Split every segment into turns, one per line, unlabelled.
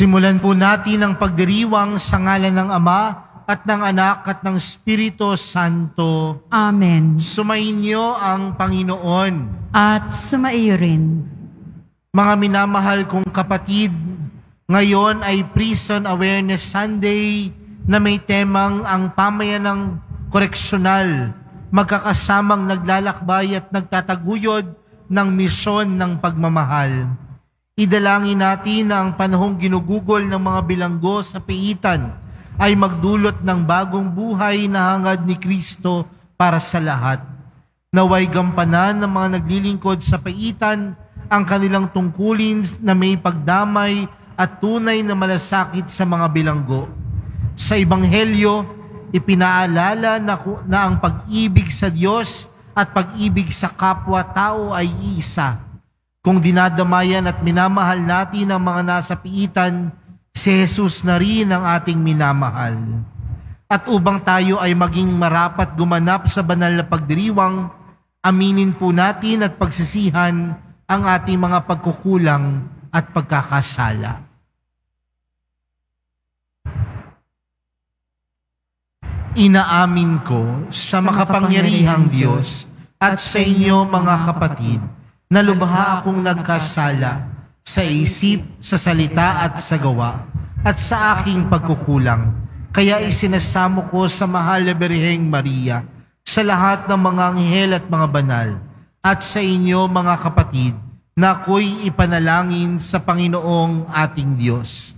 Simulan po natin ang pagdiriwang sa ngalan ng Ama at ng Anak at ng Espiritu Santo.
Amen.
Sumainyo ang Panginoon.
At sumaiyo rin.
Mga minamahal kong kapatid, ngayon ay Prison Awareness Sunday na may temang ang pamayanang koreksyonal, magkakasamang naglalakbay at nagtataguyod ng misyon ng pagmamahal. Idalangin natin na ang panahong ginugugol ng mga bilanggo sa piitan ay magdulot ng bagong buhay na hangad ni Kristo para sa lahat. Naway gampanan ng mga naglilingkod sa piitan ang kanilang tungkulin na may pagdamay at tunay na malasakit sa mga bilanggo. Sa Ebanghelyo, ipinaalala na ang pag-ibig sa Diyos at pag-ibig sa kapwa-tao ay isa. Kung dinadamayan at minamahal natin ang mga nasa piitan, si Jesus na rin ang ating minamahal. At upang tayo ay maging marapat gumanap sa banal na pagdiriwang, aminin po natin at pagsisihan ang ating mga pagkukulang at pagkakasala. Inaamin ko sa makapangyarihang Diyos at sa inyo mga kapatid, na lubha akong nagkasala sa isip, sa salita at sa gawa, at sa aking pagkukulang. Kaya isinasamo ko sa mahal na Birheng Maria, sa lahat ng mga anghel at mga banal, at sa inyo mga kapatid, na ako'y ipanalangin sa Panginoong ating Diyos.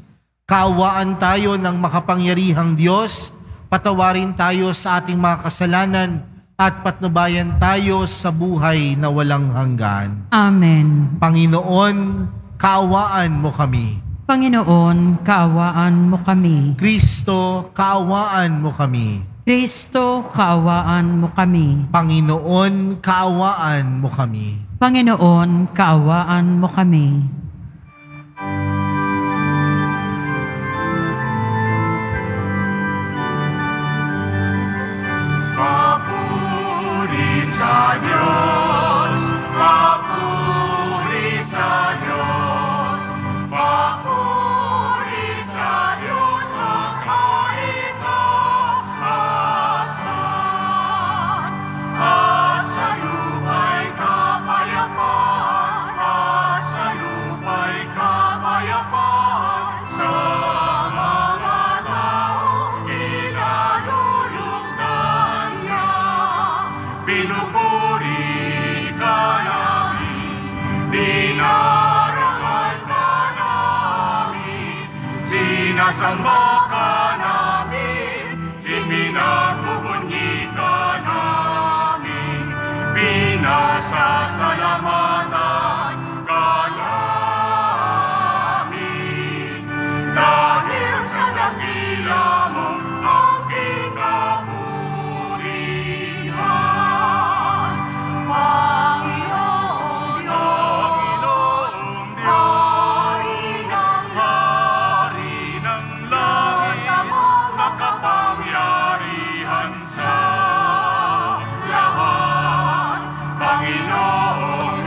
Kaawaan tayo ng makapangyarihang Diyos, patawarin tayo sa ating mga kasalanan, at patnubayan tayo sa buhay na walang hanggan.
Amen.
Panginoon, kaawaan mo kami.
Panginoon, kaawaan mo kami.
Kristo, kaawaan mo kami.
Kristo, kaawaan mo kami.
Panginoon, kaawaan mo kami.
Panginoon, kaawaan mo kami.
Sa Diyos, papuri sa Diyos, papuri sa Diyos ang kahit taasan. At sa lupa'y kapayapaan, at sa lupa'y kapayapaan, sa mga taong kinalulugdan niya. Pinupuri ka namin, dinarangal ka namin, sinasamba ka namin, ipinagbubunyi ka namin, pinasasalamatan ka namin. Dahil sa dakila mo ang kinabuhian, Panginoon, Hari ng langit, makapangyarihan sa lahat, Panginoong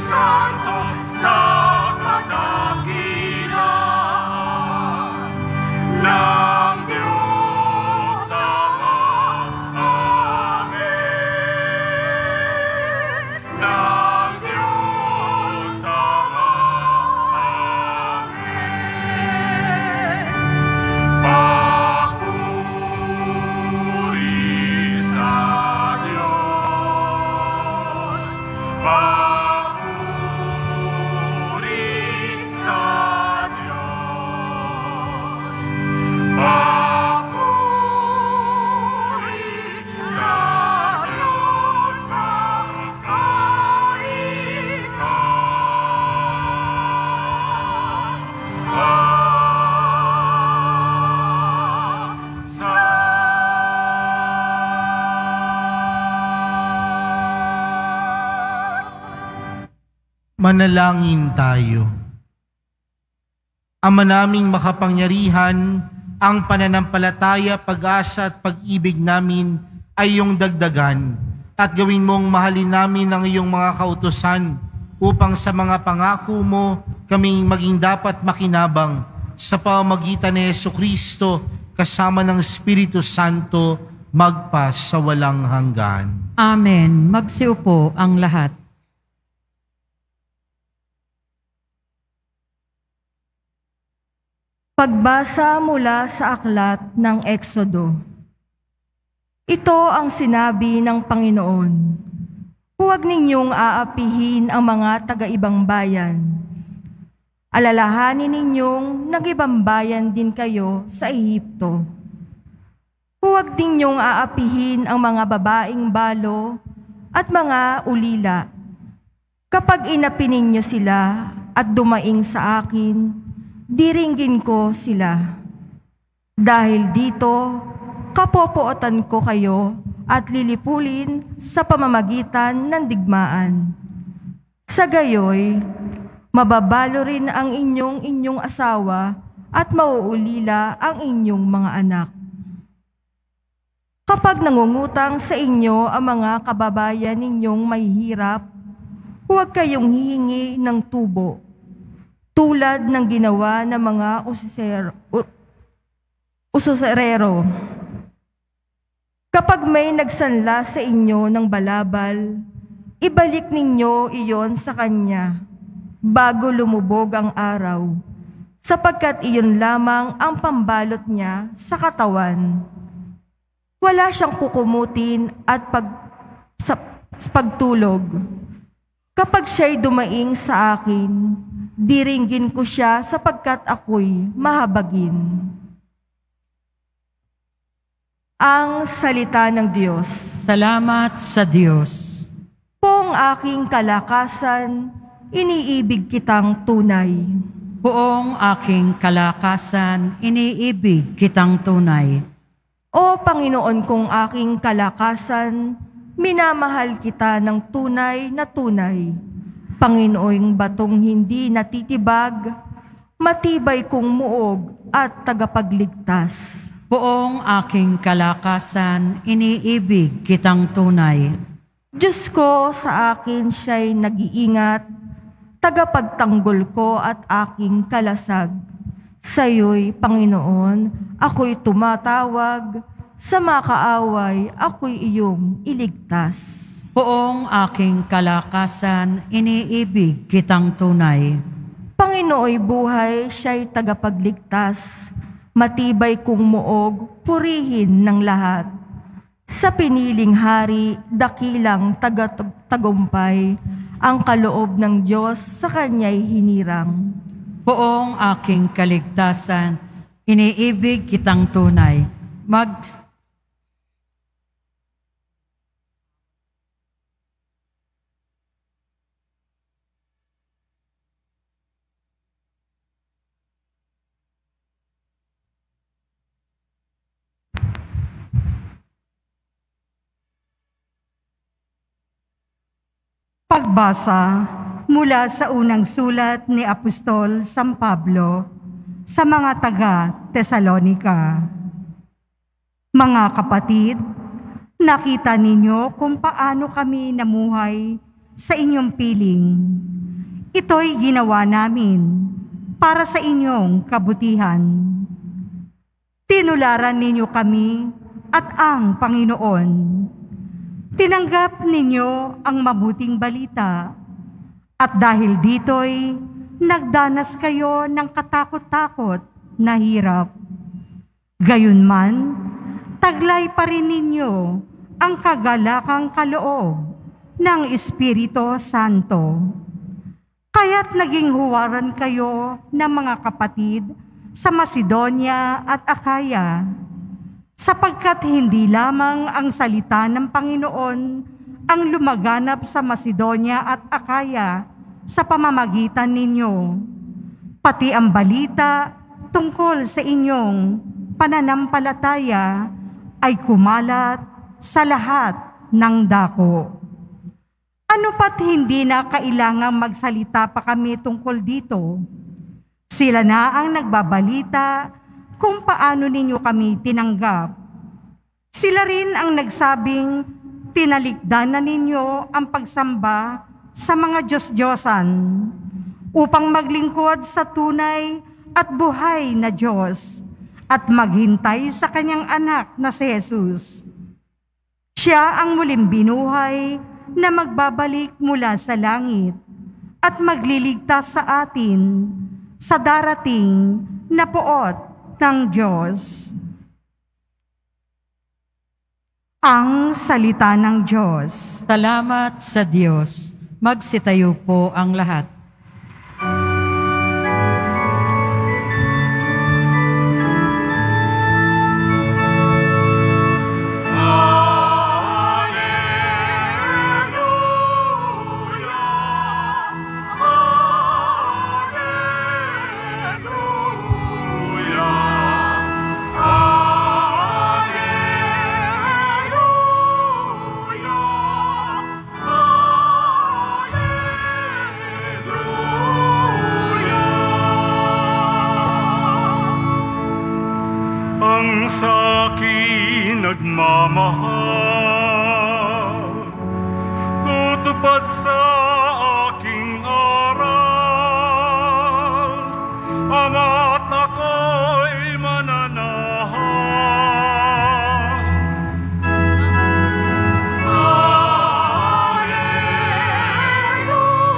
Santo sa kadakilaan ng Diyos Ama. Amen. Ng Diyos Ama. Amen. Papuri sa Diyos. Papuri sa Diyos. Papuri sa Diyos sa
Manalangin tayo. Ama naming makapangyarihan, ang pananampalataya, pag-asa at pag-ibig namin ay iyong dagdagan at gawin mong mahalin namin ang iyong mga kautusan upang sa mga pangako mo kaming maging dapat makinabang sa pamamagitan ni Jesucristo kasama ng Espiritu Santo magpa sa walang hanggan.
Amen. Magsiupo ang lahat.
Pagbasa mula sa aklat ng Exodo. Ito ang sinabi ng Panginoon. Huwag ninyong aapihin ang mga taga-ibang bayan. Alalahanin ninyong nag-ibang bayan din kayo sa Ehipto. Huwag ninyong aapihin ang mga babaeng balo at mga ulila. Kapag inapi ninyo sila at dumaing sa akin, diringgin ko sila. Dahil dito, kapopootan ko kayo at lilipulin sa pamamagitan ng digmaan. Sa gayoy, mababalo rin ang inyong asawa at mauulila ang inyong mga anak. Kapag nangungutang sa inyo ang mga kababayan ninyong mahihirap, huwag kayong hihingi ng tubo, tulad ng ginawa ng mga ususerero. Kapag may nagsanla sa inyo ng balabal, ibalik ninyo iyon sa kanya bago lumubog ang araw, sapagkat iyon lamang ang pambalot niya sa katawan. Wala siyang kukumutin at pagtulog. Kapag siya'y dumaing sa akin, diringgin ko siya sapagkat ako'y mahabagin. Ang salita ng Diyos.
Salamat sa Diyos.
Poong aking kalakasan, iniibig kitang tunay.
Buong aking kalakasan, iniibig kitang tunay.
O Panginoon kong aking kalakasan, minamahal kita ng tunay na tunay. Panginoong batong hindi natitibag, matibay kong muog at tagapagligtas.
Buong aking kalakasan, iniibig kitang tunay.
Diyos ko, sa akin siya'y nag-iingat, tagapagtanggol ko at aking kalasag. Sa'yo'y, Panginoon, ako'y tumatawag, sa makaaway ako'y iyong iligtas.
Buong aking kalakasan, iniibig kitang tunay.
Panginooy buhay, siya'y tagapagligtas, matibay kong muog, purihin ng lahat. Sa piniling hari, dakilang tagumpay, ang kaloob ng Diyos sa kanya'y hinirang.
Buong aking kaligtasan, iniibig kitang tunay.
Pagbasa mula sa unang sulat ni Apostol San Pablo sa mga taga-Tesalonika. Mga kapatid, nakita ninyo kung paano kami namuhay sa inyong piling. Ito'y ginawa namin para sa inyong kabutihan. Tinularan ninyo kami at ang Panginoon. Tinanggap ninyo ang mabuting balita at dahil dito'y nagdanas kayo ng katakot-takot na hirap. Gayunman, taglay pa rin ninyo ang kagalakang kaloob ng Espiritu Santo. Kaya't naging huwaran kayo ng mga kapatid sa Macedonia at Akaya, sapagkat hindi lamang ang salita ng Panginoon ang lumaganap sa Macedonia at Akaya sa pamamagitan ninyo, pati ang balita tungkol sa inyong pananampalataya ay kumalat sa lahat ng dako. Ano pat hindi na kailangang magsalita pa kami tungkol dito? Sila na ang nagbabalita kung paano ninyo kami tinanggap. Sila rin ang nagsabing tinalikdan na ninyo ang pagsamba sa mga Diyos-Diyosan upang maglingkod sa tunay at buhay na Diyos at maghintay sa kanyang anak na si Jesus. Siya ang muling binuhay na magbabalik mula sa langit at magliligtas sa atin sa darating na poot ng Diyos. Ang salita ng Diyos.
Salamat sa Diyos. Magsitayo po ang lahat.
Nagmamahal, tutupad sa aking aral, ama't ako'y mananahan. Alleluia, Alleluia.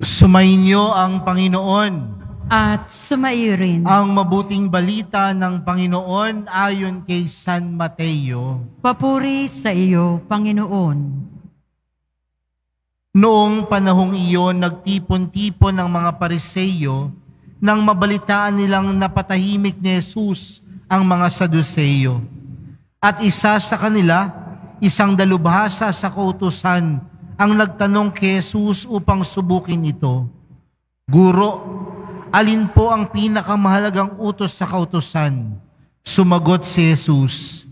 Sumainyo ang Panginoon.
At sumaiyo rin.
Ang mabuting balita ng Panginoon ayon kay San Mateo.
Papuri sa iyo, Panginoon.
Noong panahong iyon, nagtipon-tipon ng mga Pariseyo nang mabalitaan nilang napatahimik ni Jesus ang mga Saduseyo. At isa sa kanila, isang dalubhasa sa kautusan, ang nagtanong kay Jesus upang subukin ito. Guro, alin po ang pinakamahalagang utos sa kautusan? Sumagot si Jesus,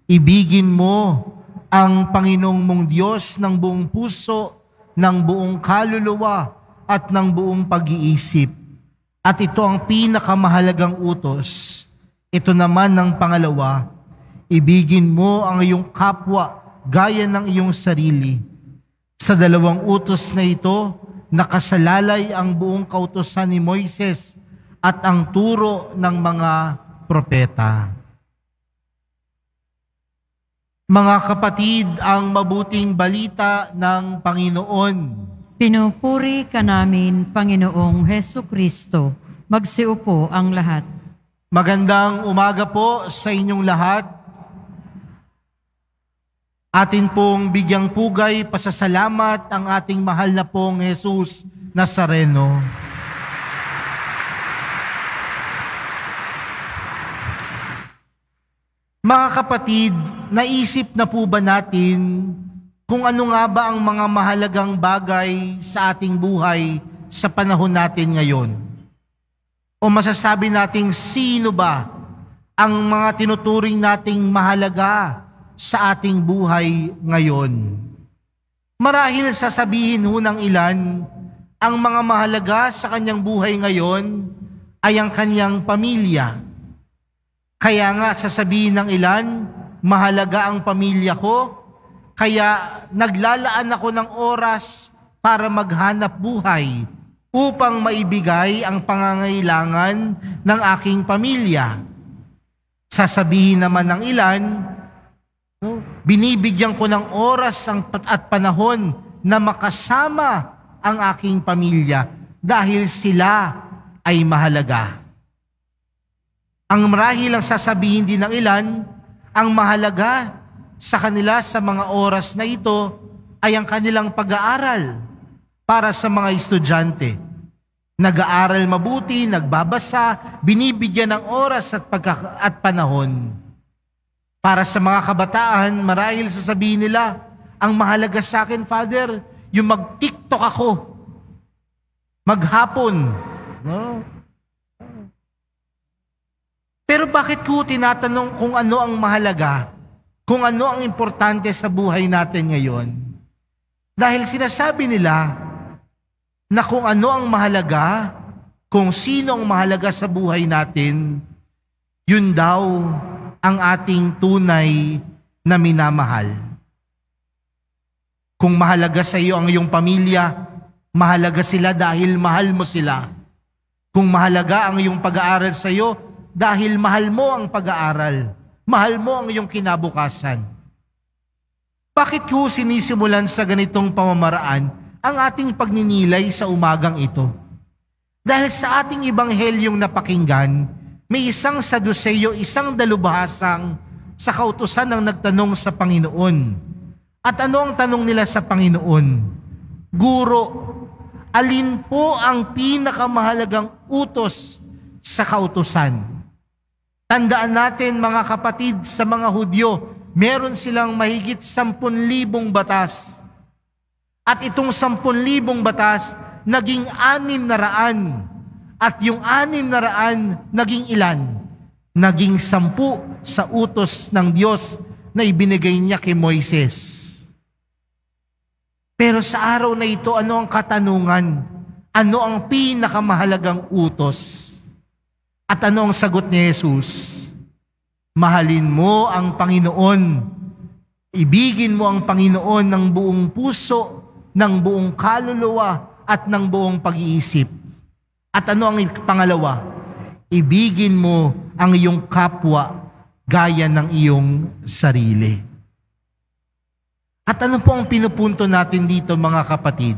ibigin mo ang Panginoong mong Diyos ng buong puso, ng buong kaluluwa, at ng buong pag-iisip. At ito ang pinakamahalagang utos. Ito naman ang pangalawa, ibigin mo ang iyong kapwa gaya ng iyong sarili. Sa dalawang utos na ito, nakasalalay ang buong kautusan ni Moises at ang turo ng mga propeta. Mga kapatid, ang mabuting balita ng Panginoon.
Pinupuri ka namin, Panginoong Hesukristo. Magsiupo ang lahat.
Magandang umaga po sa inyong lahat. Atin pong bigyang pugay, pasasalamat ang ating mahal na pong Jesus Nazareno. Mga kapatid, naisip na po ba natin kung ano nga ba ang mga mahalagang bagay sa ating buhay sa panahon natin ngayon? O masasabi nating sino ba ang mga tinuturing nating mahalaga sa ating buhay ngayon. Marahil sasabihin ho ng ilan, ang mga mahalaga sa kanyang buhay ngayon ay ang kanyang pamilya. Kaya nga sasabihin ng ilan, mahalaga ang pamilya ko, kaya naglalaan ako ng oras para maghanap buhay upang maibigay ang pangangailangan ng aking pamilya. Sasabihin naman ng ilan, binibigyan ko ng oras at panahon na makasama ang aking pamilya dahil sila ay mahalaga. Ang marahil ang sasabihin din ng ilan, ang mahalaga sa kanila sa mga oras na ito ay ang kanilang pag-aaral para sa mga estudyante. Nag-aaral mabuti, nagbabasa, binibigyan ng oras at panahon. Para sa mga kabataan, marahil sasabihin nila, ang mahalaga sa akin, Father, yung mag-TikTok ako, maghapon. No? Pero bakit ko tinatanong kung ano ang mahalaga, kung ano ang importante sa buhay natin ngayon? Dahil sinasabi nila na kung ano ang mahalaga, kung sino ang mahalaga sa buhay natin, yun daw ang ating tunay na minamahal. Kung mahalaga sa iyo ang iyong pamilya, mahalaga sila dahil mahal mo sila. Kung mahalaga ang iyong pag-aaral sa iyo, dahil mahal mo ang pag-aaral, mahal mo ang iyong kinabukasan. Bakit ko sinisimulan sa ganitong pamamaraan ang ating pagninilay sa umagang ito? Dahil sa ating ibanghelyong napakinggan, may isang Saduseyo, isang dalubhasang sa kautusan ng nagtanong sa Panginoon. At ano ang tanong nila sa Panginoon? Guro, alin po ang pinakamahalagang utos sa kautusan? Tandaan natin mga kapatid, sa mga Hudyo, meron silang mahigit 10,000 batas. At itong 10,000 batas, naging 600. At yung 600 naging ilan? Naging 10 sa utos ng Diyos na ibinigay niya kay Moises. Pero sa araw na ito, ano ang katanungan? Ano ang pinakamahalagang utos? At ano ang sagot ni Jesus? Mahalin mo ang Panginoon. Ibigin mo ang Panginoon ng buong puso, ng buong kaluluwa, at ng buong pag-iisip. At ano ang pangalawa? Ibigin mo ang iyong kapwa gaya ng iyong sarili. At ano po ang pinupunto natin dito mga kapatid?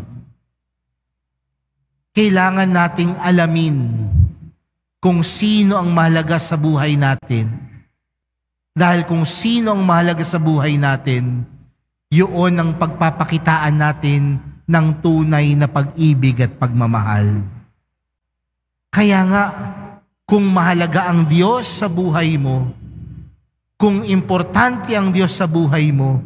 Kailangan nating alamin kung sino ang mahalaga sa buhay natin. Dahil kung sino ang mahalaga sa buhay natin, yun ang pagpapakitaan natin ng tunay na pag-ibig at pagmamahal. Kaya nga, kung mahalaga ang Diyos sa buhay mo, kung importante ang Diyos sa buhay mo,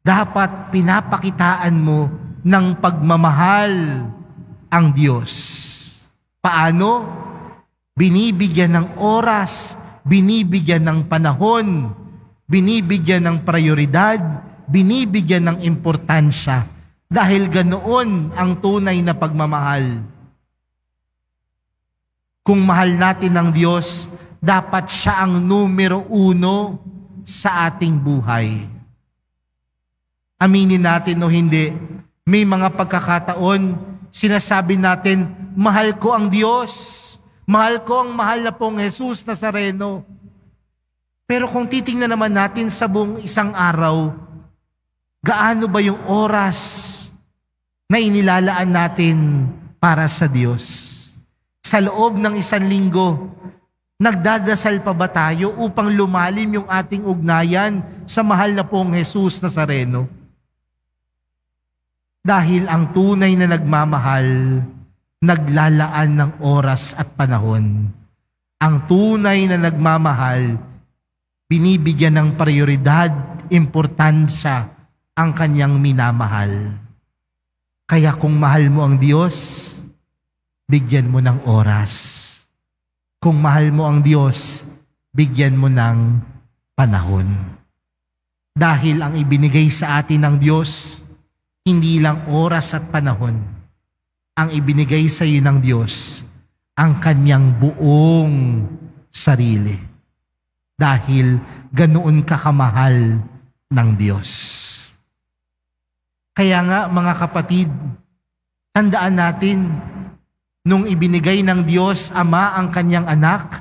dapat pinapakitaan mo ng pagmamahal ang Diyos. Paano? Binibigyan ng oras, binibigyan ng panahon, binibigyan ng prioridad, binibigyan ng importansya. Dahil ganoon ang tunay na pagmamahal. Kung mahal natin ang Diyos, dapat siya ang numero 1 sa ating buhay. Aminin natin o hindi, may mga pagkakataon, sinasabi natin, mahal ko ang Diyos, mahal ko ang mahal na pong Jesus Nazareno. Pero kung titingnan naman natin sa buong isang araw, gaano ba yung oras na inilalaan natin para sa Diyos? Sa loob ng 1 linggo, nagdadasal pa ba tayo upang lumalim yung ating ugnayan sa mahal na pong Jesus Nazareno? Dahil ang tunay na nagmamahal, naglalaan ng oras at panahon. Ang tunay na nagmamahal, binibigyan ng prioridad, importansya ang kanyang minamahal. Kaya kung mahal mo ang Diyos, bigyan mo ng oras. Kung mahal mo ang Diyos, bigyan mo ng panahon. Dahil ang ibinigay sa atin ng Diyos, hindi lang oras at panahon. Ang ibinigay sa iyo ng Diyos, ang kanyang buong sarili. Dahil ganoon kakamahal ng Diyos. Kaya nga mga kapatid, tandaan natin, nung ibinigay ng Diyos Ama ang kanyang anak,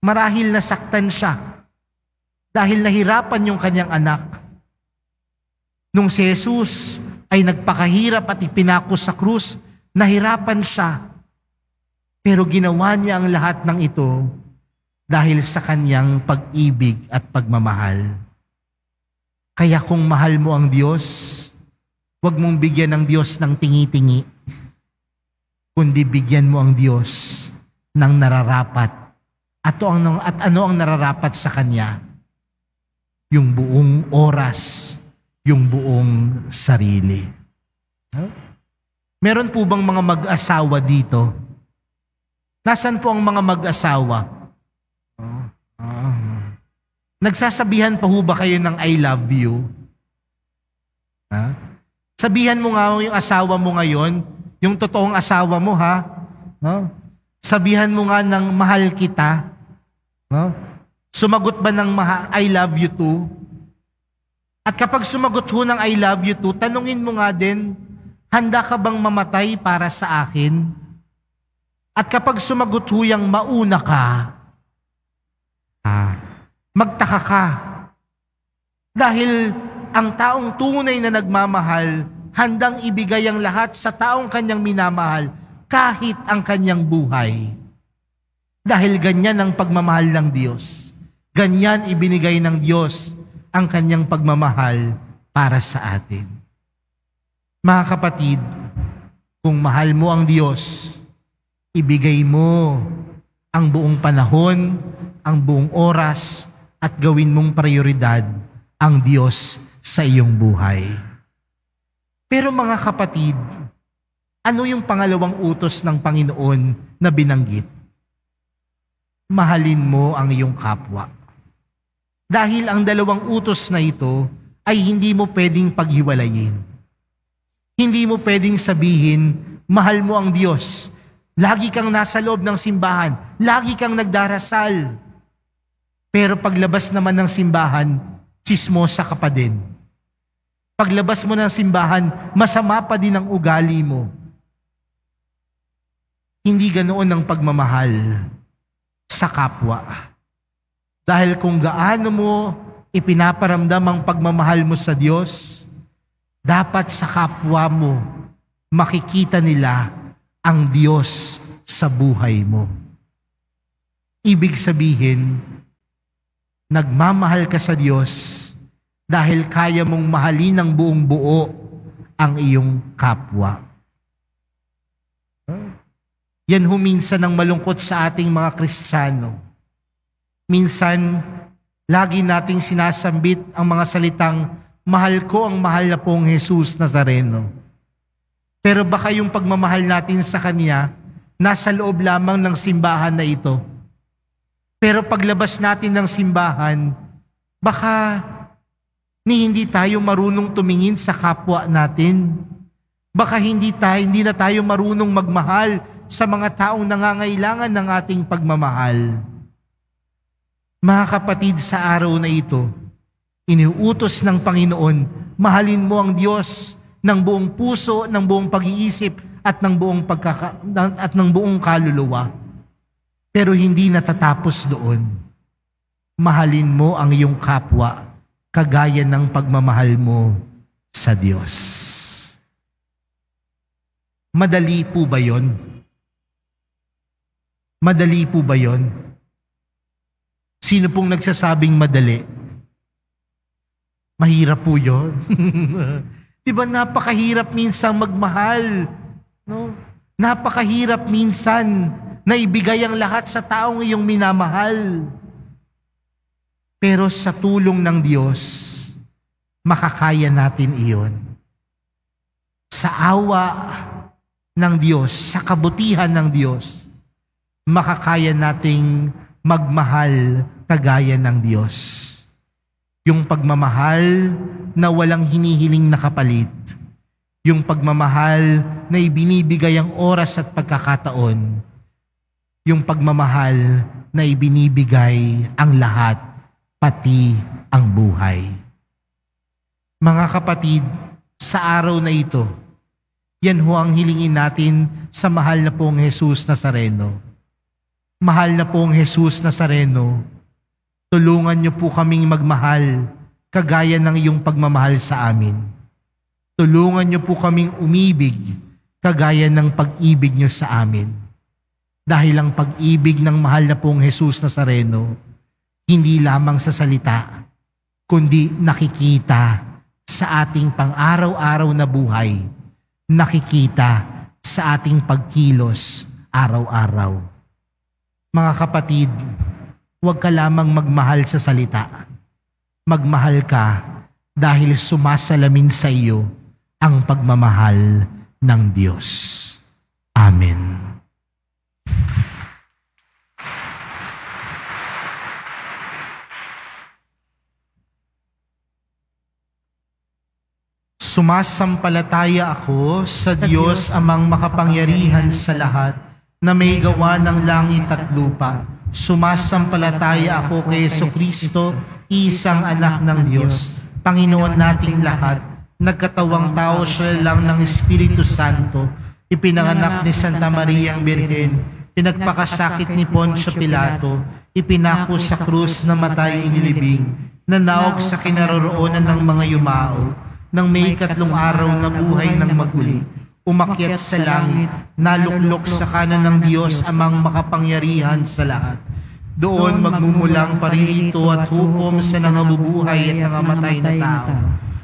marahil nasaktan siya dahil nahirapan yung kanyang anak. Nung si Jesus ay nagpakahirap at ipinako sa krus, nahirapan siya. Pero ginawa niya ang lahat ng ito dahil sa kanyang pag-ibig at pagmamahal. Kaya kung mahal mo ang Diyos, huwag mong bigyan ng Diyos ng tingi-tingi, kundi bigyan mo ang Diyos ng nararapat. At ano ang nararapat sa Kanya? Yung buong oras, yung buong sarili. Meron po bang mga mag-asawa dito? Nasaan po ang mga mag-asawa? Nagsasabihan pa ho ba kayo ng I love you? Sabihan mo nga yung asawa mo ngayon, yung totoong asawa mo ha? Sabihan mo nga ng mahal kita. Sumagot ba ng I love you too? At kapag sumagot ho ng I love you too, tanungin mo nga din, handa ka bang mamatay para sa akin? At kapag sumagot ho yung mauna ka, magtaka ka. Dahil ang taong tunay na nagmamahal, handang ibigay ang lahat sa taong kanyang minamahal, kahit ang kanyang buhay. Dahil ganyan ang pagmamahal ng Diyos. Ganyan ibinigay ng Diyos ang kanyang pagmamahal para sa atin. Mga kapatid, kung mahal mo ang Diyos, ibigay mo ang buong panahon, ang buong oras, at gawin mong prioridad ang Diyos sa iyong buhay. Pero mga kapatid, ano yung pangalawang utos ng Panginoon na binanggit? Mahalin mo ang iyong kapwa. Dahil ang dalawang utos na ito ay hindi mo pwedeng paghiwalayin. Hindi mo pwedeng sabihin, mahal mo ang Diyos. Lagi kang nasa loob ng simbahan. Lagi kang nagdarasal. Pero paglabas naman ng simbahan, tsismosa ka pa din. Paglabas mo ng simbahan, masama pa din ang ugali mo. Hindi ganoon ang pagmamahal sa kapwa. Dahil kung gaano mo ipinaparamdam ang pagmamahal mo sa Diyos, dapat sa kapwa mo makikita nila ang Diyos sa buhay mo. Ibig sabihin, nagmamahal ka sa Diyos dahil kaya mong mahalin ng buong buo ang iyong kapwa. Yan ho minsan ang malungkot sa ating mga Kristiyano. Minsan, lagi nating sinasambit ang mga salitang, mahal ko ang mahal na pong Jesus Nazareno. Pero baka yung pagmamahal natin sa Kanya, nasa loob lamang ng simbahan na ito. Pero paglabas natin ng simbahan, baka hindi tayo marunong tumingin sa kapwa natin. Baka hindi na tayo marunong magmahal sa mga taong nangangailangan ng ating pagmamahal. Mga kapatid, sa araw na ito, iniuutos ng Panginoon, mahalin mo ang Diyos ng buong puso, ng buong pag-iisip, at ng buong kaluluwa. Pero hindi natatapos doon. Mahalin mo ang iyong kapwa, kagaya ng pagmamahal mo sa Diyos. Madali po ba yon? Madali po ba yon? Sino pong nagsasabing madali? Mahirap po yon. Diba napakahirap minsan magmahal? No? Napakahirap minsan na ibigay ang lahat sa taong iyong minamahal. Pero sa tulong ng Diyos, makakaya natin iyon. Sa awa ng Diyos, sa kabutihan ng Diyos, makakaya nating magmahal kagaya ng Diyos. Yung pagmamahal na walang hinihiling na kapalit. Yung pagmamahal na ibinibigay ang oras at pagkakataon. Yung pagmamahal na ibinibigay ang lahat, pati ang buhay. Mga kapatid, sa araw na ito, yan ho ang hilingin natin sa mahal na pong Jesus Nazareno. Mahal na pong Jesus Nazareno, tulungan niyo po kaming magmahal kagaya ng iyong pagmamahal sa amin. Tulungan niyo po kaming umibig kagaya ng pag-ibig niyo sa amin. Dahil ang pag-ibig ng mahal na pong Jesus Nazareno, hindi lamang sa salita, kundi nakikita sa ating pang-araw-araw na buhay, nakikita sa ating pagkilos araw-araw. Mga kapatid, huwag ka lamang magmahal sa salita. Magmahal ka dahil sumasalamin sa iyo ang pagmamahal ng Diyos. Amen. Sumasampalataya ako sa Diyos amang makapangyarihan sa lahat, na may gawa ng langit at lupa. Sumasampalataya ako kay Jesucristo, isang anak ng Diyos, Panginoon nating lahat. Nagkatawang tao siya lang ng Espiritu Santo, ipinanganak ni Santa Maria ang Birhen, pinagpakasakit ni Poncio Pilato, ipinako sa krus na matay inilibing, nanaog sa kinaroroonan ng mga yumao, nang may 3 araw na buhay ng maguli, umakyat sa langit, naluklok sa kanan ng Diyos amang makapangyarihan sa lahat. Doon magmumulang paririto at hukom sa nangabubuhay at nangamatay na tao.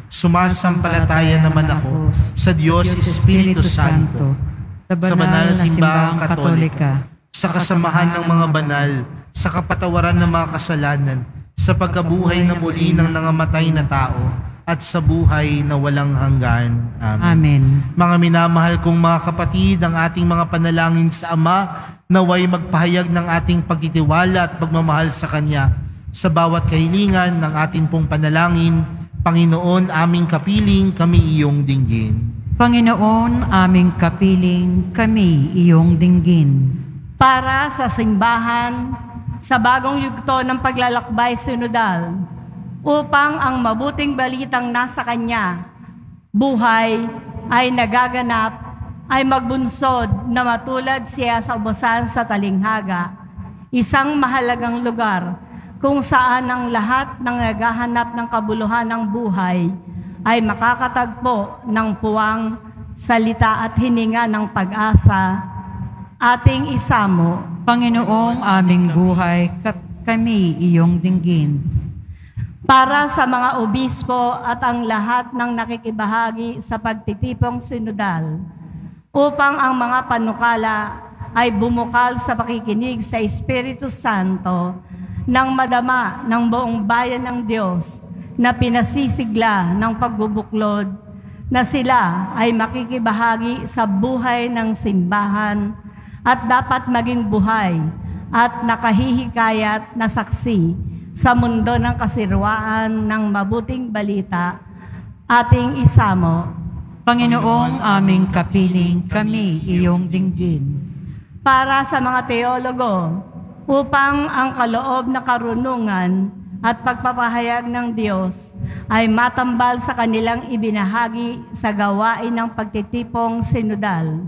Sumasampalataya naman ako sa Diyos Espiritu Santo, sa banal na simbahang katolika, sa kasamahan ng mga banal, sa kapatawaran ng mga kasalanan, sa pagkabuhay na muli ng nangamatay na tao, at sa buhay na walang hanggan. Amen.
Amen.
Mga minamahal kong mga kapatid, ang ating mga panalangin sa Ama, naway magpahayag ng ating pagtitiwala at pagmamahal sa Kanya. Sa bawat kahilingan ng ating pong panalangin, Panginoon, aming kapiling, kami iyong dinggin.
Panginoon, aming kapiling, kami iyong dinggin.
Para sa simbahan, sa bagong yugto ng paglalakbay sinodal, upang ang mabuting balitang nasa Kanya, buhay ay nagaganap, ay magbunsod na matulad siya sa ubusan sa talinghaga, isang mahalagang lugar kung saan ang lahat ng naghahanap ng kabuluhan ng buhay ay makakatagpo ng puwang, salita at hininga ng pag-asa. Ating isamo,
Panginoong aming buhay, kami iyong dinggin.
Para sa mga obispo at ang lahat ng nakikibahagi sa pagtitipong sinodal, upang ang mga panukala ay bumukal sa pakikinig sa Espiritu Santo nang madama ng buong bayan ng Diyos na pinasisigla ng pagbubuklod, na sila ay makikibahagi sa buhay ng simbahan at dapat maging buhay at nakahihikayat na saksi sa mundo ng kasirwaan ng mabuting balita. Ating isamo,
Panginoong aming kapiling, kami iyong dinggin.
para sa mga teologo, upang ang kaloob na karunungan at pagpapahayag ng Diyos ay matambal sa kanilang ibinahagi sa gawain ng pagtitipong sinodal,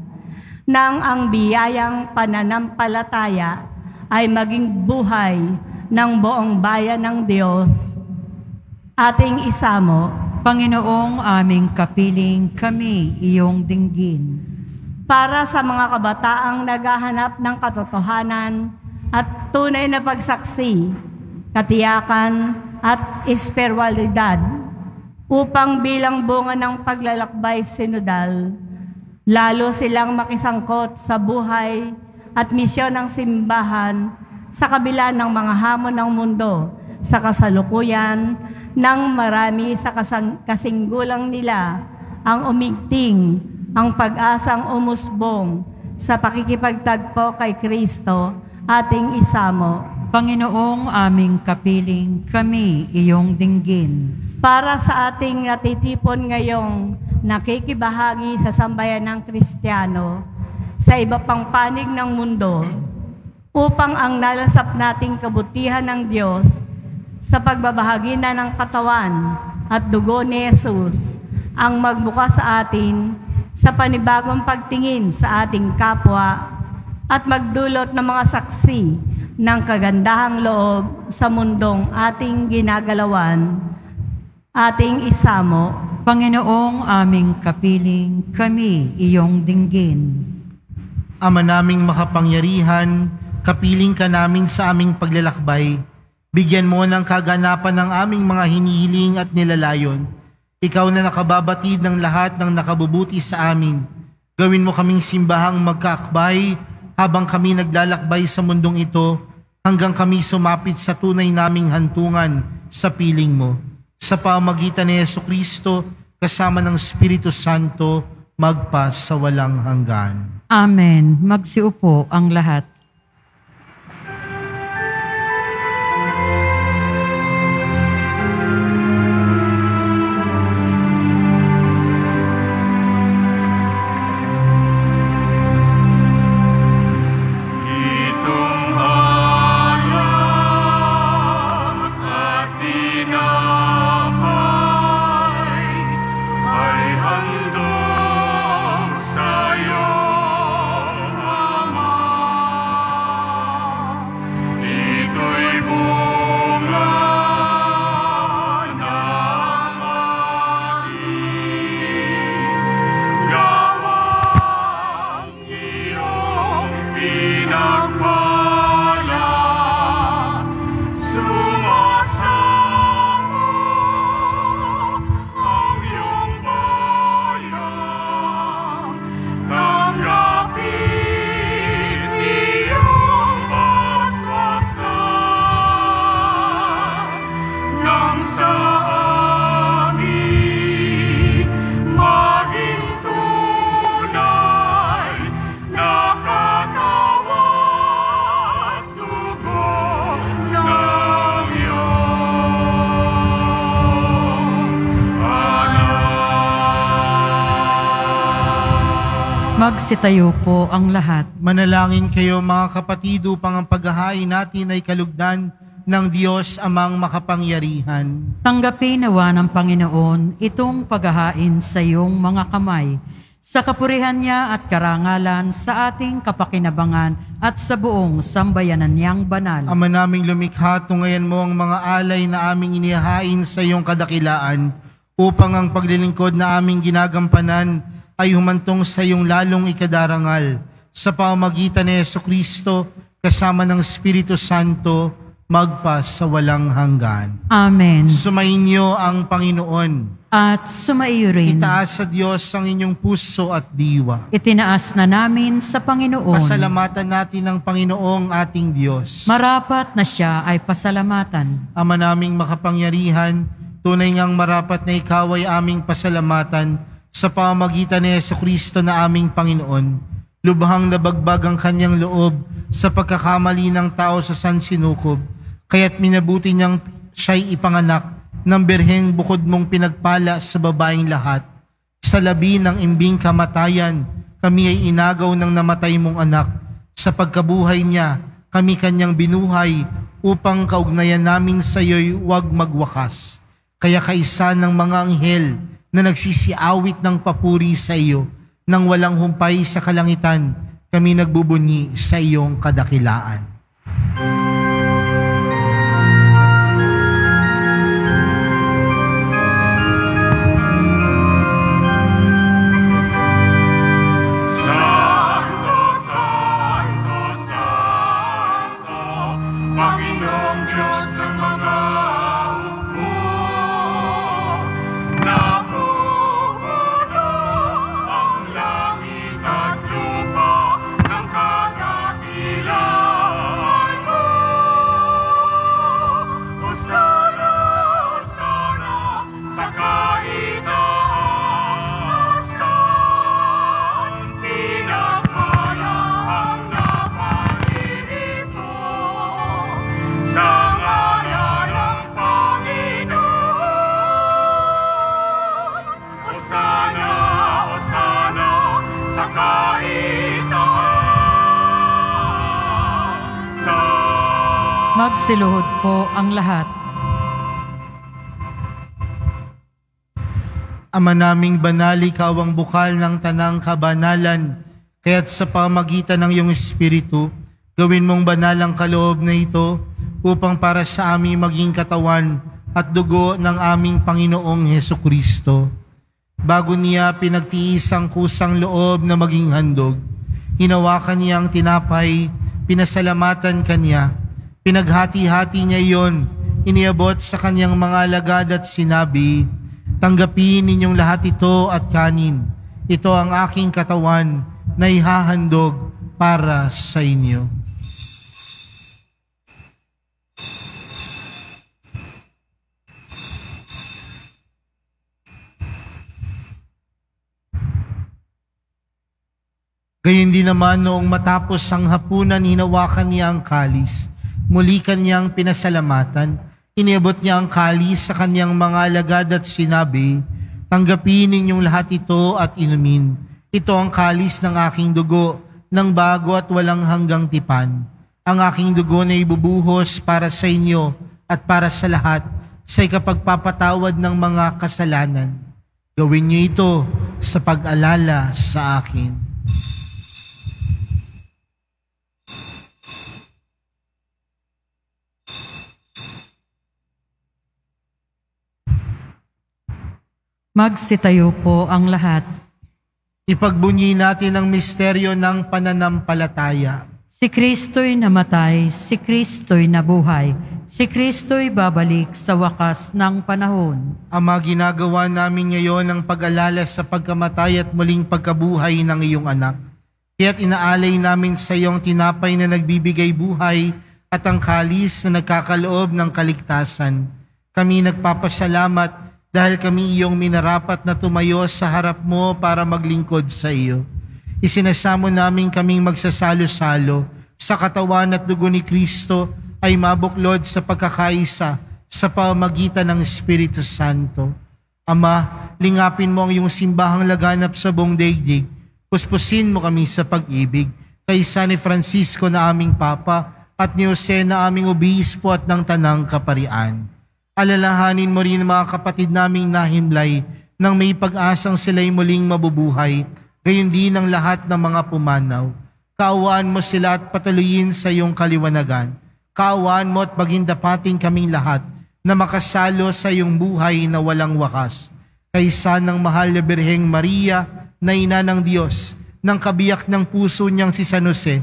nang ang biyayang pananampalataya ay maging buhay ng buong bayan ng Diyos. Ating isamo,
Panginoong aming kapiling, kami iyong dinggin.
para sa mga kabataang naghahanap ng katotohanan at tunay na pagsaksi, katiyakan at espiritualidad, upang bilang bunga ng paglalakbay sinodal, lalo silang makisangkot sa buhay at misyon ng simbahan sa kabila ng mga hamon ng mundo, sa kasalukuyan ng marami sa kasinggulang nila ang umigting, ang pag-asang umusbong sa pakikipagtagpo kay Kristo, ating isamo.
Panginoong aming kapiling, kami iyong dinggin.
Para sa ating natitipon ngayong nakikibahagi sa sambayan ng Kristiyano sa iba pang panig ng mundo, upang ang nalasap nating kabutihan ng Diyos sa pagbabahagi na ng katawan at dugo ni Jesus ang magbukas sa atin sa panibagong pagtingin sa ating kapwa at magdulot ng mga saksi ng kagandahang loob sa mundong ating ginagalawan, ating isamo.
Panginoong aming kapiling, kami iyong dinggin.
Ama naming makapangyarihan, kapiling ka namin sa aming paglalakbay. Bigyan mo ng kaganapan ng aming mga hinihiling at nilalayon. Ikaw na nakababatid ng lahat ng nakabubuti sa amin. Gawin mo kaming simbahang magkaakbay habang kami naglalakbay sa mundong ito, hanggang kami sumapit sa tunay naming hantungan sa piling mo. Sa pamagitan ni Jesucristo, kasama ng Espiritu Santo, magpa sa walang hanggan.
Amen. Magsiupo ang lahat. Magsitayo po ang lahat.
Manalangin kayo mga kapatid upang ang paghahain natin ay kalugdan ng Diyos amang makapangyarihan.
Tanggapin nawa ng Panginoon itong paghahain sa iyong mga kamay, sa kapurihan niya at karangalan sa ating kapakinabangan at sa buong sambayanan niyang banal.
Ama naming lumikha, tungayan mo ang mga alay na aming inihahain sa iyong kadakilaan, upang ang paglilingkod na aming ginagampanan ay humantong sa iyong lalong ikadarangal. Sa pamamagitan ni Jesucristo, kasama ng Espiritu Santo, magpa sa walang hanggan.
Amen.
Sumainyo ang Panginoon.
At sumaiyo rin.
Itaas sa Diyos ang inyong puso at diwa.
Itinaas na namin sa Panginoon.
Pasalamatan natin ang Panginoong ating Diyos.
Marapat na siya ay pasalamatan.
Ama naming makapangyarihan, tunay ngang marapat na ikaw ay aming pasalamatan sa pamamagitan ni Jesucristo na aming Panginoon. Lubhang nabagbag ang kanyang loob sa pagkakamali ng tao sa sansinukob, kaya't minabuti niyang siya'y ipanganak ng birheng bukod mong pinagpala sa babaeng lahat. Sa labi ng imbing kamatayan, kami ay inagaw ng namatay mong anak. Sa pagkabuhay niya, kami kanyang binuhay upang kaugnayan namin sa iyo'y huwag magwakas. Kaya kaisa ng mga anghel na nagsisiawit ng papuri sa iyo, nang walang humpay sa kalangitan, kami nagbubunyi sa iyong kadakilaan.
Santo, Santo, Santo, Panginoong Diyos ng mga hukbo, napupuno ang langit at lupa ng kadakilaan mo. Hosana, Hosana, sa kaitaasan, pinagpala ang naparirito
Magsiluhod po ang lahat.
Ama naming banal, ikaw ang bukal ng tanang kabanalan, kaya't sa pamagitan ng iyong Espiritu, gawin mong banal ang kaloob na ito upang para sa aming maging katawan at dugo ng aming Panginoong Hesukristo. Bago niya pinagtiis ang kusang loob na maging handog, hinawakan niya ang tinapay, pinasalamatan kanya, pinaghati-hati niya iyon, iniabot sa kanyang mga alagad at sinabi, "Tanggapin ninyong lahat ito at kanin. Ito ang aking katawan na ihahandog para sa inyo." Gayon din naman noong matapos ang hapunan, hinawakan niya ang kalis. Muli kanyang pinasalamatan. Iniabot niya ang kalis sa kanyang mga alagad at sinabi, "Tanggapin ninyong lahat ito at inumin. Ito ang kalis ng aking dugo, ng bago at walang hanggang tipan. Ang aking dugo na ibubuhos para sa inyo at para sa lahat sa ikapagpapatawad ng mga kasalanan. Gawin niyo ito sa pag-alala sa akin."
Magsitayo po ang lahat.
Ipagbunyi natin ang misteryo ng pananampalataya.
Si Kristo'y namatay, si Kristo'y nabuhay, si Kristo'y babalik sa wakas ng panahon.
Ama, ginagawa namin ngayon ang pag-alala sa pagkamatay at muling pagkabuhay ng iyong anak. Kaya't inaalay namin sa iyong tinapay na nagbibigay buhay at ang kalis na nagkakaloob ng kaligtasan. Kami nagpapasalamat dahil kami iyong minarapat na tumayo sa harap mo para maglingkod sa iyo. Isinasamo namin kaming magsasalo-salo sa katawan at dugo ni Kristo ay mabuklod sa pagkakaisa sa pamamagitan ng Espiritu Santo. Ama, lingapin mo ang iyong simbahang laganap sa buong daigdig. Puspusin mo kami sa pag-ibig kay San Francisco na aming Papa at ni Jose na aming Obispo at ng Tanang Kaparian. Alalahanin mo rin mga kapatid naming nahimlay nang may pag-asang sila'y muling mabubuhay, gayon din ang lahat ng mga pumanaw. Kaawaan mo sila at patuloyin sa iyong kaliwanagan. Kaawaan mo at pagindapatin kaming lahat na makasalo sa iyong buhay na walang wakas. Kaysa ng mahal na Birheng Maria na ina ng Diyos, ng kabiyak ng puso niyang si San Jose,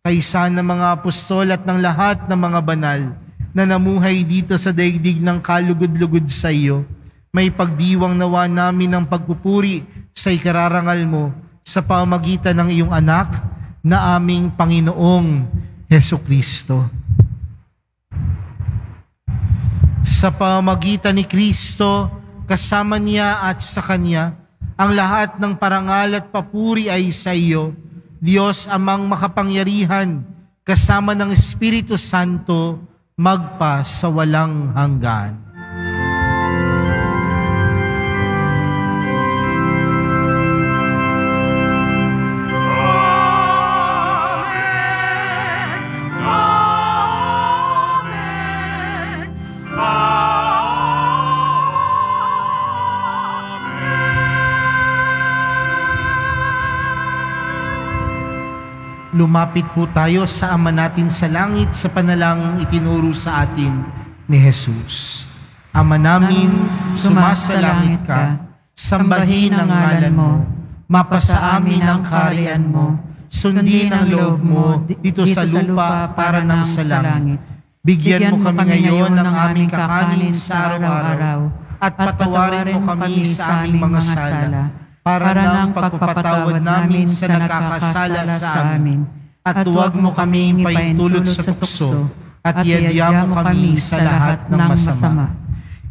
kaysa ng mga apostol at ng lahat ng mga banal, na namuhay dito sa daigdig ng kalugod-lugod sa iyo, may pagdiwang nawa namin ng pagpupuri sa ikararangal mo sa pamamagitan ng iyong anak na aming Panginoong Hesukristo. Sa pamamagitan ni Kristo, kasama niya at sa Kanya, ang lahat ng parangal at papuri ay sa iyo, Diyos amang makapangyarihan, kasama ng Espiritu Santo, magpa sa walang hanggan. Lumapit po tayo sa Ama natin sa langit sa panalangin itinuro sa atin ni Jesus. Ama namin, sumasalangit ka, sambahin ang ngalan mo, mapasa amin ang kaharian mo, sundin ang loob mo dito sa lupa para nang sa langit. Bigyan mo kami ngayon ng aming kakanin sa araw-araw at patawarin mo kami sa aming mga sala para ng pagpapatawad namin sa nagkakasala sa amin. At huwag mo kaming paintulot sa tukso at iadya mo kami sa lahat ng masama.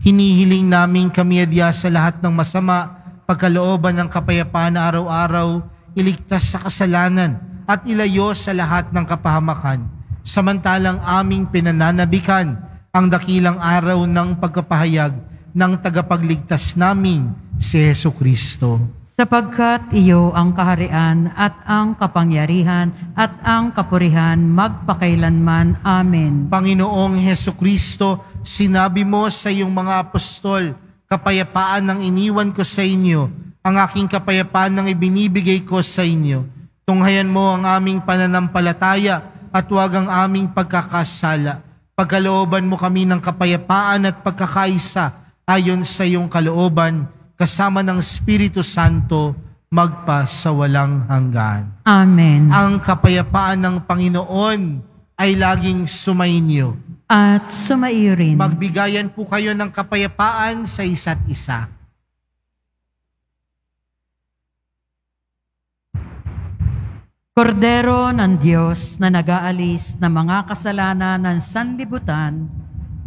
Hinihiling namin kami iadya sa lahat ng masama, pagkalooban ng kapayapaan na araw-araw, iligtas sa kasalanan at ilayo sa lahat ng kapahamakan. Samantalang aming pinananabikan ang dakilang araw ng pagkapahayag ng tagapagligtas naming si Hesukristo.
Sapagkat iyo ang kaharian at ang kapangyarihan at ang kapurihan magpakailanman. Amen.
Panginoong Heso Kristo, sinabi mo sa iyong mga apostol, kapayapaan ang iniwan ko sa inyo, ang aking kapayapaan ang ibinibigay ko sa inyo. Tunghayan mo ang aming pananampalataya at huwag ang aming pagkakasala. Pagkalooban mo kami ng kapayapaan at pagkakaisa ayon sa iyong kalooban, kasama ng Espiritu Santo, magpa sa walang hanggan.
Amen.
Ang kapayapaan ng Panginoon ay laging sumainyo.
At sumaiyo rin.
Magbigayan po kayo ng kapayapaan sa isa't isa.
Kordero ng Diyos na nag-aalis ng mga kasalanan ng sanlibutan,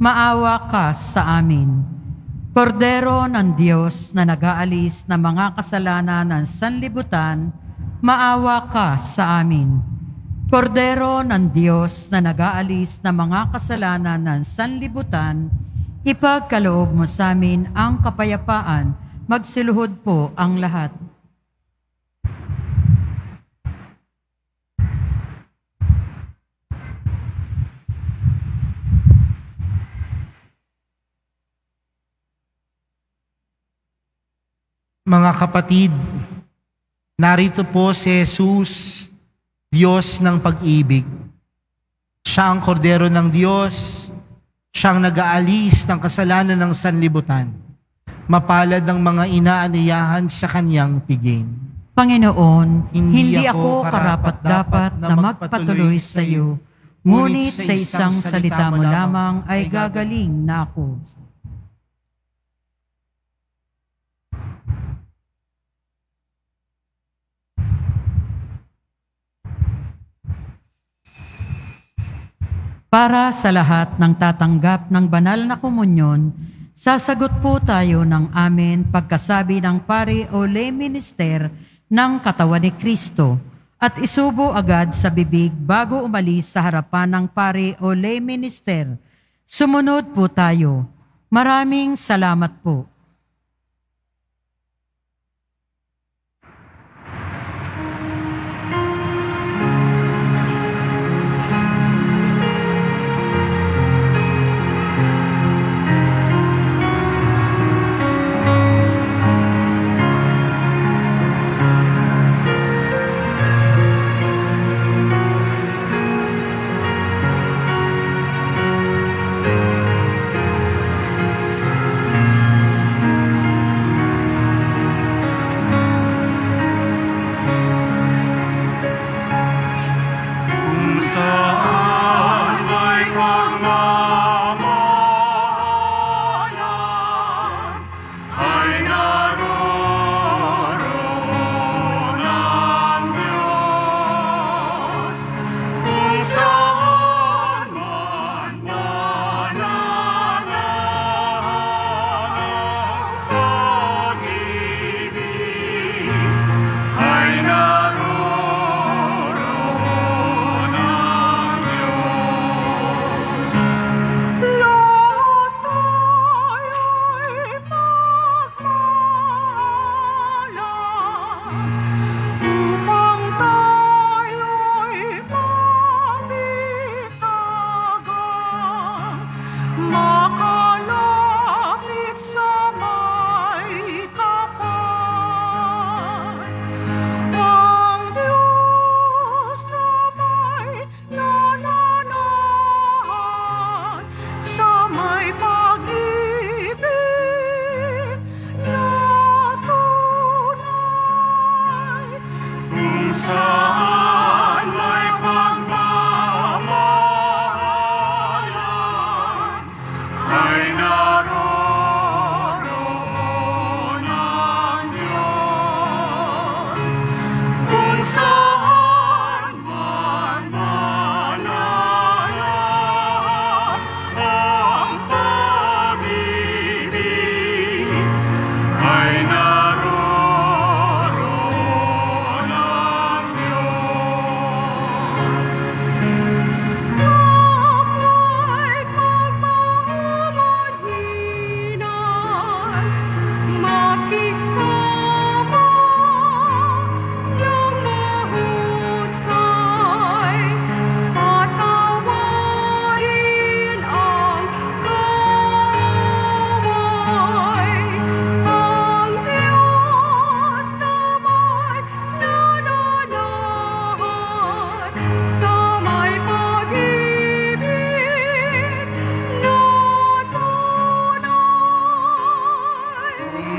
maawa ka sa amin. Kordero ng Diyos na nag-aalis ng mga kasalanan ng sanlibutan, maawa ka sa amin. Kordero ng Diyos na nag-aalis ng mga kasalanan ng sanlibutan, ipagkaloob mo sa amin ang kapayapaan, magsiluhod po ang lahat.
Mga kapatid, narito po si Jesus, Diyos ng pag-ibig. Siya ang kordero ng Diyos, siyang nag-aalis ng kasalanan ng sanlibutan. Mapalad ng mga inaaniyahan sa kanyang piging.
Panginoon, hindi ako karapat-dapat na magpatuloy sa iyo, ngunit sa isang salita mo lamang ay gagaling na ako. Para sa lahat ng tatanggap ng banal na komunyon, sasagot po tayo ng amen pagkasabi ng pari o lay minister ng katawan ni Kristo at isubo agad sa bibig bago umalis sa harapan ng pari o lay minister. Sumunod po tayo. Maraming salamat po.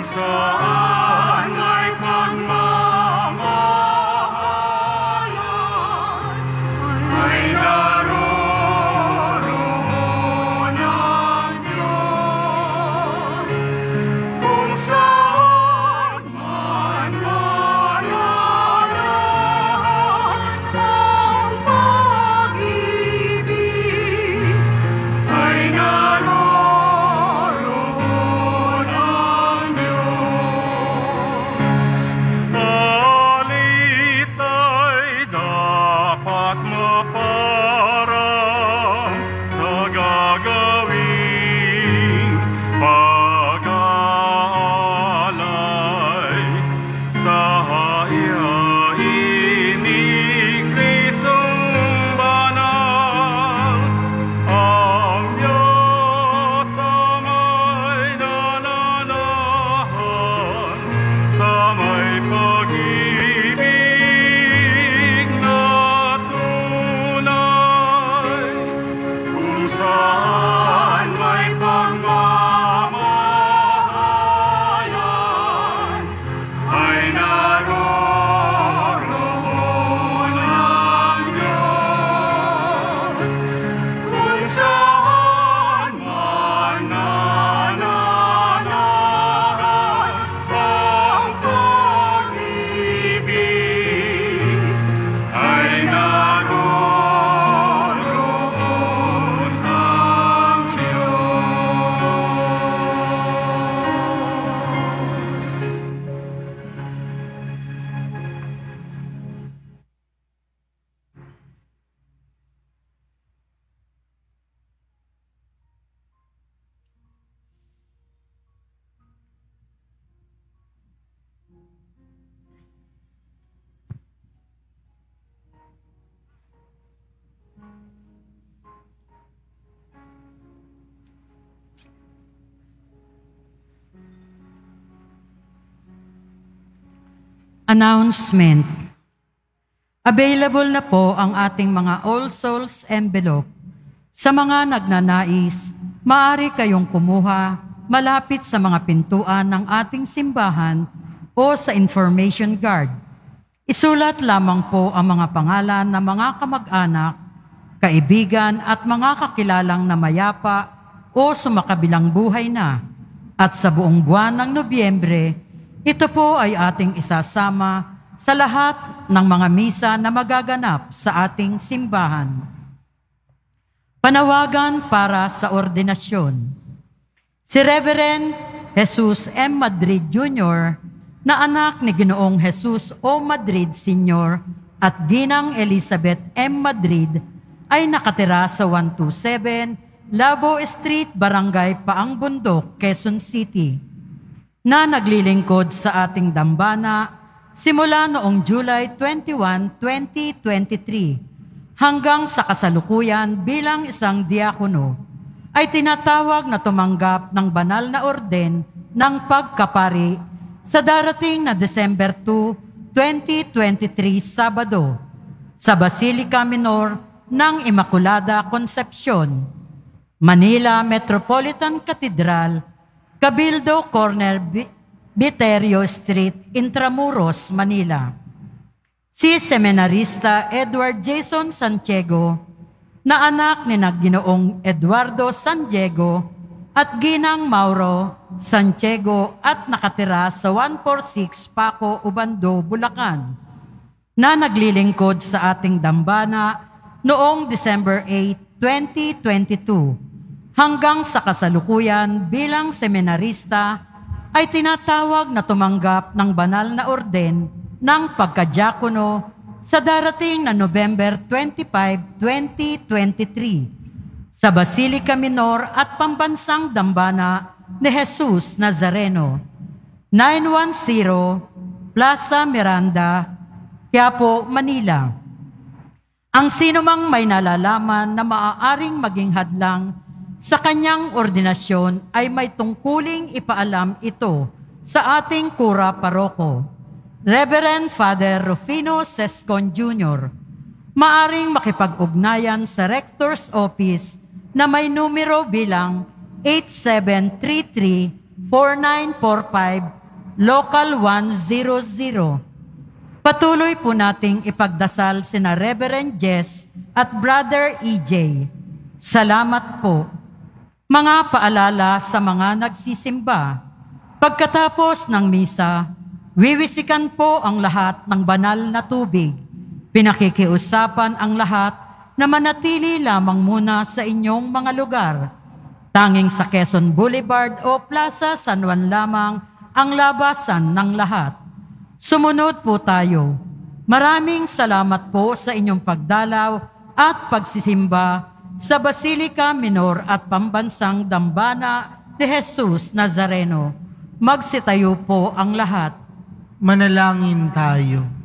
saan may pagmamahalan, ay naroroon ang Diyos. Kung saan man mananahan ang pag-ibig, ay naroroon ang Diyos. Balit ay dapat maparang sa gagawing pag-aalay sa haihain ni Kristong banal. Ang Diyos sa may nananahan, sa may pag-ibig na tunay. Kung saan may pagmamahalan, ay naroroon ang Diyos. Kung saan man nananahan ang pag-ibig, ay naroroon ang Diyos.
Announcement. Available na po ang ating mga All Souls envelope. Sa mga nagnanais, maaari kayong kumuha malapit sa mga pintuan ng ating simbahan o sa information guard. Isulat lamang po ang mga pangalan ng mga kamag-anak, kaibigan at mga kakilalang na mayapa o sumakabilang buhay na. At sa buong buwan ng Nobyembre, ito po ay ating isasama sa lahat ng mga misa na magaganap sa ating simbahan. Panawagan para sa ordinasyon. Si Reverend Jesus M. Madrid Jr., na anak ni Ginoong Jesus O. Madrid Sr. at Ginang Elizabeth M. Madrid, ay nakatira sa 127 Labo Street, Barangay Paang Bundok, Quezon City, na naglilingkod sa ating dambana simula noong July 21, 2023 hanggang sa kasalukuyan bilang isang diakono, ay tinatawag na tumanggap ng banal na orden ng pagkapari sa darating na December 2, 2023 Sabado sa Basilica Minor ng Immaculada Concepcion, Manila Metropolitan Cathedral, Cabildo Corner, Viterio Street, Intramuros, Manila. Si Seminarista Edward Jason Santiago, na anak ni Ginoong Eduardo San Diego at Ginang Mauro Santiago at nakatira sa 146 Paco, Ubando, Bulacan, na naglilingkod sa ating dambana noong December 8, 2022 hanggang sa kasalukuyan bilang seminarista, ay tinatawag na tumanggap ng banal na orden ng pagkadiakono sa darating na November 25, 2023 sa Basilica Minor at Pambansang Dambana ni Jesus Nazareno, 910 Plaza Miranda, Quiapo, Manila. Ang sinumang may nalalaman na maaaring maging hadlang sa kanyang ordinasyon ay may tungkuling ipaalam ito sa ating kura paroko, Reverend Father Rufino Sescon Jr. Maaring makipag-ugnayan sa Rector's Office na may numero bilang 4945, Local 100. Patuloy po nating ipagdasal sina Reverend Jess at Brother EJ. Salamat po. Mga paalala sa mga nagsisimba. Pagkatapos ng misa, wiwisikan po ang lahat ng banal na tubig. Pinakikiusapan ang lahat na manatili lamang muna sa inyong mga lugar. Tanging sa Quezon Boulevard o Plaza San Juan lamang ang labasan ng lahat. Sumunod po tayo. Maraming salamat po sa inyong pagdalaw at pagsisimba sa Basilica Minor at Pambansang Dambana ni Jesus Nazareno. Magsitayo po ang lahat.
Manalangin tayo.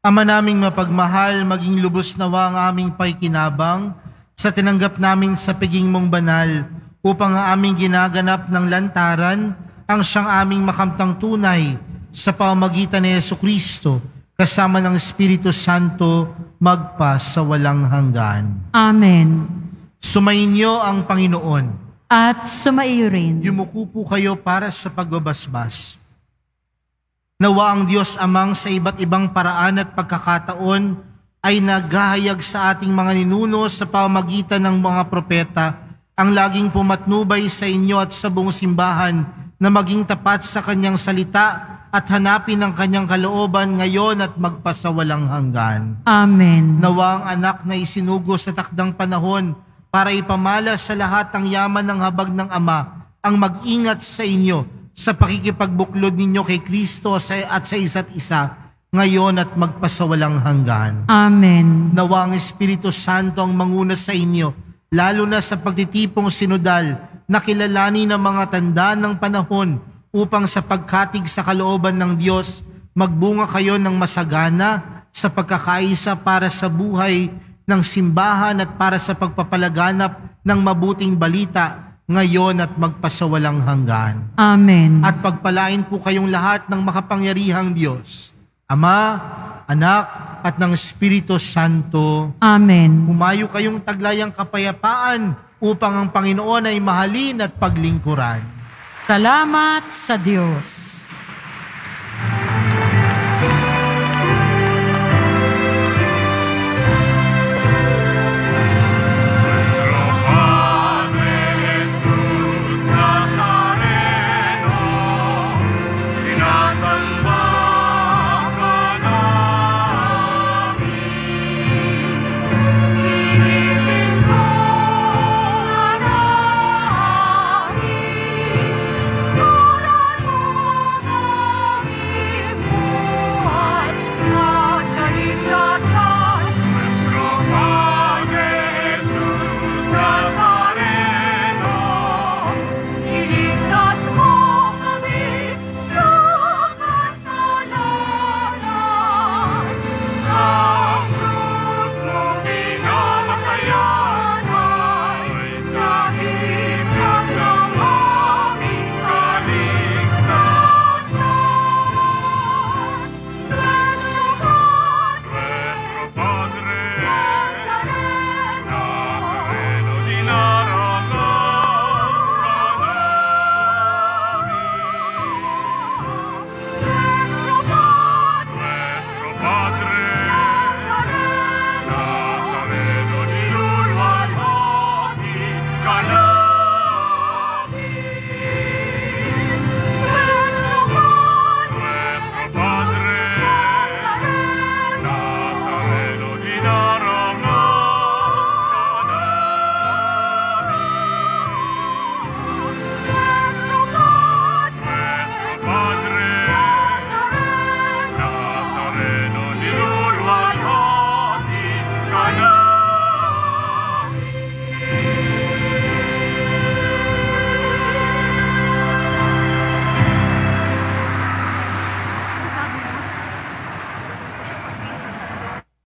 Ama naming mapagmahal, maging lubos nawa ang aming paikinabang sa tinanggap namin sa piging mong banal upang ang aming ginaganap ng lantaran ang siyang aming makamtang tunay sa pamamagitan ni Jesucristo kasama ng Espiritu Santo magpa sa walang hanggan.
Amen.
Sumainyo ang Panginoon.
At sumaiyo rin.
Yumuko po kayo para sa pagbabasbas. Nawa ang Diyos Amang sa iba't ibang paraan at pagkakataon ay naghahayag sa ating mga ninuno sa pamamagitan ng mga propeta ang laging pumatnubay sa inyo at sa buong simbahan na maging tapat sa kanyang salita at hanapin ang kanyang kalooban ngayon at magpasawalang hanggan.
Amen.
Nawa ang anak na isinugo sa takdang panahon para ipamala sa lahat ang yaman ng habag ng Ama ang mag-ingat sa inyo sa pakikipagbuklod ninyo kay Kristo at sa isa't isa ngayon at magpasawalang hanggan.
Amen.
Nawa ang Espiritu Santo ang manguna sa inyo, lalo na sa pagtitipong sinodal na kilalanin ng mga tanda ng panahon upang sa pagkatig sa kalooban ng Diyos, magbunga kayo ng masagana sa pagkakaisa para sa buhay ng simbahan at para sa pagpapalaganap ng mabuting balita ngayon at magpasawalang hanggan.
Amen.
At pagpalain po kayong lahat ng makapangyarihang Diyos, Ama, Anak, at ng Espiritu Santo.
Amen.
Humayo kayong taglayang kapayapaan upang ang Panginoon ay mahalin at paglingkuran.
Salamat sa Diyos.